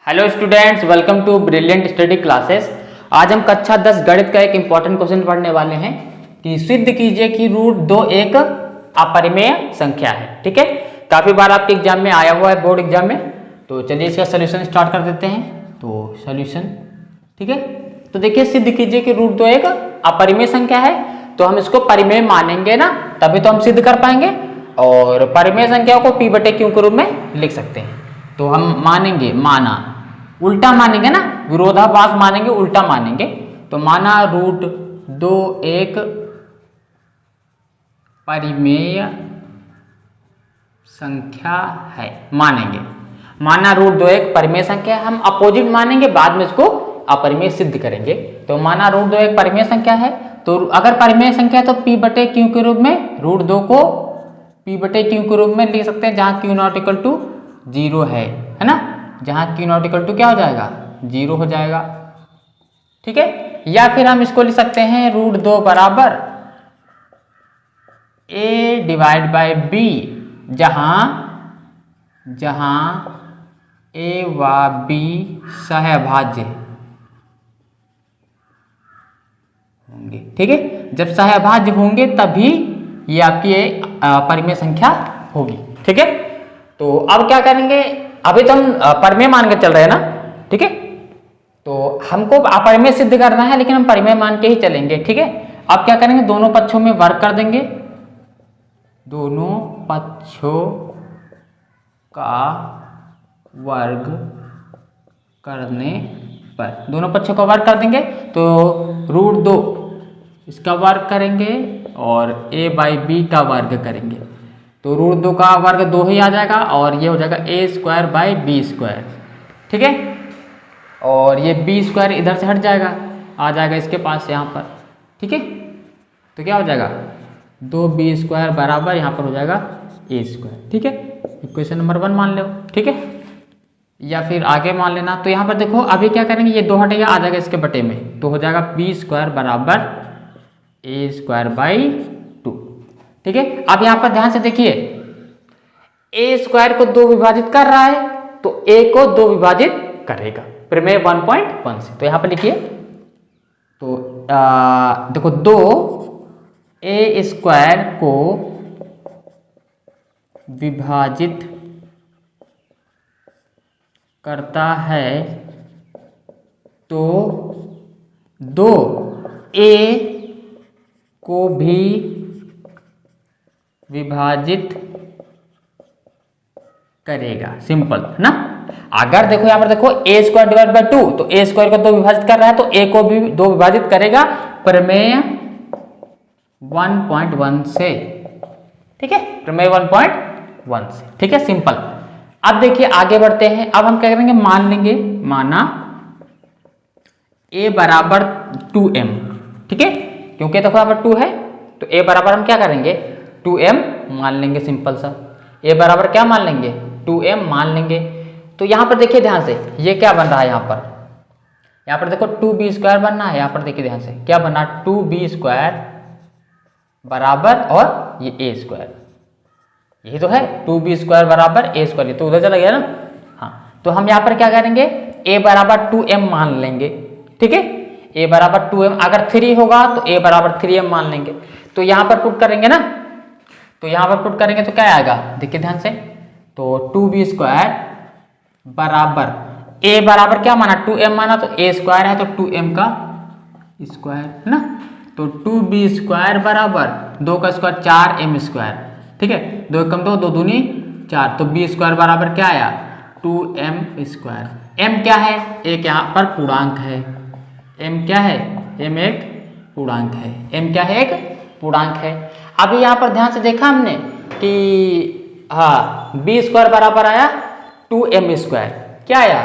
Hello students, welcome to Brilliant Study Classes. आज हम कक्षा 10 गणित का एक इंपॉर्टेंट क्वेश्चन पढ़ने वाले हैं कि सिद्ध कीजिए कि रूट 2 एक अपरिमेय संख्या है। ठीक है, काफी बार आपके एग्जाम में आया हुआ है, बोर्ड एग्जाम में। तो चलिए इसका सोल्यूशन स्टार्ट कर देते हैं। तो सोल्यूशन, ठीक है, तो देखिए सिद्ध कीजिए कि रूट 2 एक अपरिमेय संख्या है। तो हम इसको परिमेय मानेंगे ना, तभी तो हम सिद्ध कर पाएंगे। और परिमेय संख्या को p बटे q के रूप में लिख सकते हैं। तो हम मानेंगे, माना, उल्टा मानेंगे ना, विरोधाभास मानेंगे, उल्टा मानेंगे। तो माना रूट 2 एक परिमेय संख्या है, मानेंगे। माना रूट 2 एक परिमेय संख्या है, हम अपोजिट मानेंगे, बाद में इसको अपरिमेय सिद्ध करेंगे। तो माना रूट 2 एक परिमेय संख्या है, तो अगर परिमेय संख्या है तो p बटे q के रूप में रूट 2 को p बटे q के रूप में लिख सकते हैं, जहां q नॉट इक्वल टू 0 है ना। जहां q नॉट इक्वल टू क्या हो जाएगा, 0 हो जाएगा। ठीक है, या फिर हम इसको लिख सकते हैं रूट 2 बराबर a डिवाइड बाय b, जहां a व b सहभाज्य होंगे। ठीक है, जब सहभाज्य होंगे तभी ये आपकी परिमेय संख्या होगी। ठीक है, तो अब क्या करेंगे, अभी तो हम परिमेय मान के चल रहे हैं ना। ठीक है, तो हमको अपरिमेय सिद्ध करना है, लेकिन हम परिमेय मान के ही चलेंगे। ठीक है, अब क्या करेंगे, दोनों पक्षों में वर्ग कर देंगे। दोनों पक्षों का वर्ग करने पर, दोनों पक्षों का वर्ग कर देंगे तो रूट 2 इसका वर्ग करेंगे और a बाई बी का वर्ग करेंगे। तो रूट 2 का वर्ग 2 ही आ जाएगा और ये हो जाएगा a square by B square. ठीक है, और ये बी स्क्वायर इधर से हट जाएगा, आ जाएगा इसके पास यहाँ पर। ठीक है, तो क्या हो जाएगा, 2b स्क्वायर बराबर यहाँ पर हो जाएगा a स्क्वायर। ठीक है, इक्वेशन नंबर 1 मान लो। ठीक है, या फिर आगे मान लेना। तो यहाँ पर देखो अभी क्या करेंगे, ये 2 हटेगा, आ जाएगा इसके बटे में, तो हो जाएगा b स्क्वायर बराबर a स्क्वायर बाई 2। ठीक है, अब यहाँ पर ध्यान से देखिए, a स्क्वायर को 2 विभाजित कर रहा है तो a को 2 विभाजित करेगा प्रमेय 1.1 से। तो यहाँ पर लिखिए, तो देखो 2 a स्क्वायर को विभाजित करता है तो 2 a को भी विभाजित करेगा। सिंपल है ना। अगर देखो यहाँ पर देखो a स्क्वायर डिवाइड बाय 2, तो a स्क्वायर को 2 विभाजित कर रहा है तो a को भी 2 विभाजित करेगा प्रमेय 1.1 से। ठीक है, प्रमेय 1.1 से। ठीक है, सिंपल। अब देखिए आगे बढ़ते हैं। अब हम क्या करेंगे, मान लेंगे, माना a बराबर 2m। ठीक है, क्योंकि देखो यहाँ पर 2 है तो a बराबर हम क्या करेंगे, 2m मान लेंगे। सिंपल सा, a बराबर क्या मान लेंगे, 2m मान लेंगे। तो यहाँ पर देखिए ध्यान से, ये क्या बन रहा है, यहाँ पर देखो 2b स्क्वायर बनना है। यहाँ पर देखिए ध्यान से क्या बना, 2b स्क्वायर बराबर और ये a स्क्वायर, यही तो है 2b स्क्वायर बराबर a स्क्वायर, तो उधर चला गया ना। हाँ, तो हम यहाँ पर क्या करेंगे, a बराबर 2m मान लेंगे। ठीक है, a बराबर 2m, अगर 3 होगा तो a बराबर 3m मान लेंगे। तो यहाँ पर पुट करेंगे ना, तो यहाँ पर पुट करेंगे तो क्या आएगा, देखिए ध्यान से, तो 2b स्क्वायर बराबर a बराबर क्या माना, 2m माना, तो a स्क्वायर है तो 2m का स्क्वायर है ना। तो 2b स्क्वायर बराबर 2 का स्क्वायर 4m स्क्वायर। ठीक है, 2 कम 2, 2 दूनी 4, तो b स्क्वायर बराबर क्या आया, 2m स्क्वायर। m क्या है, एक यहाँ पर पूर्णांक है। m क्या है, m एक पूर्णांक है। m क्या है, एक पूर्णांक है। अभी यहाँ पर ध्यान से देखा हमने कि हाँ, b स्क्वायर बराबर आया 2m स्क्वायर, क्या आया,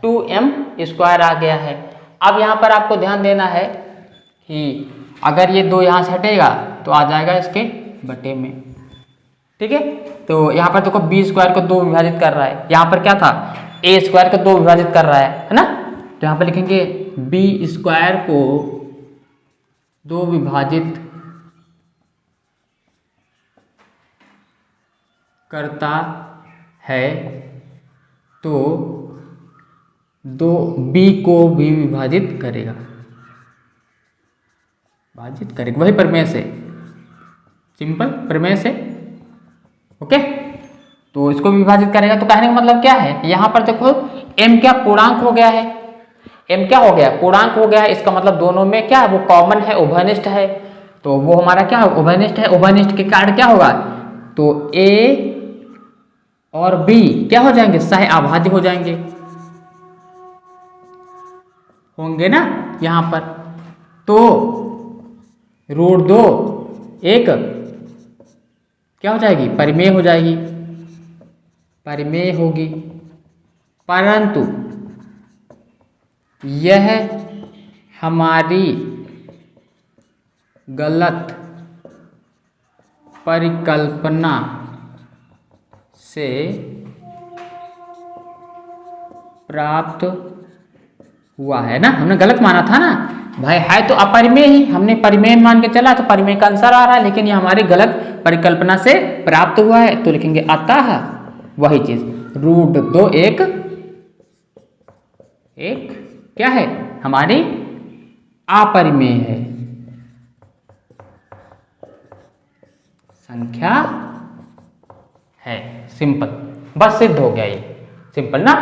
2m स्क्वायर आ गया है। अब यहाँ पर आपको ध्यान देना है कि अगर ये 2 यहाँ से हटेगा तो आ जाएगा इसके बटे में। ठीक है, तो यहाँ पर देखो b स्क्वायर को 2 विभाजित कर रहा है, यहाँ पर क्या था, a स्क्वायर को 2 विभाजित कर रहा है ना। तो यहाँ पर लिखेंगे b स्क्वायर को 2 विभाजित करता है तो 2b को भी विभाजित करेगा, वही प्रमेय से, सिंपल प्रमेय से। ओके, तो इसको भी विभाजित करेगा। तो कहने का मतलब क्या है, यहां पर देखो m क्या पूर्णांक हो गया है, m क्या हो गया, पूर्णांक हो गया है। इसका मतलब दोनों में क्या है, वो कॉमन है, उभयनिष्ठ है। तो वो हमारा क्या है, उभयनिष्ठ है। उभयनिष्ठ के कारण क्या होगा, तो a और b क्या हो जाएंगे, सह अभाज्य हो जाएंगे, होंगे ना यहां पर। तो √2 एक क्या हो जाएगी, परिमेय हो जाएगी, परिमेय होगी। परंतु यह हमारी गलत परिकल्पना से प्राप्त हुआ है ना, हमने गलत माना था ना भाई, है तो अपरिमेय ही, हमने परिमेय मान के चला तो परिमेय का आंसर आ रहा है, लेकिन ये हमारी गलत परिकल्पना से प्राप्त हुआ है। तो लिखेंगे अतः वही चीज √2 एक क्या है, हमारी अपरिमेय है, संख्या है। सिंपल, बस सिद्ध हो गया ये, सिंपल ना।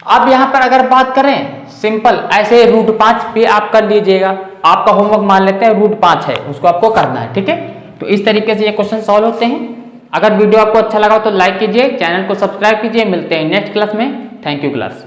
अब यहां पर अगर बात करें सिंपल, ऐसे √5 पे आप कर लीजिएगा, आपका होमवर्क मान लेते हैं √5 है, उसको आपको करना है, ठीक है। तो इस तरीके से ये क्वेश्चन सॉल्व होते हैं। अगर वीडियो आपको अच्छा लगा तो लाइक कीजिए, चैनल को सब्सक्राइब कीजिए। मिलते हैं नेक्स्ट क्लास में। Thank you class.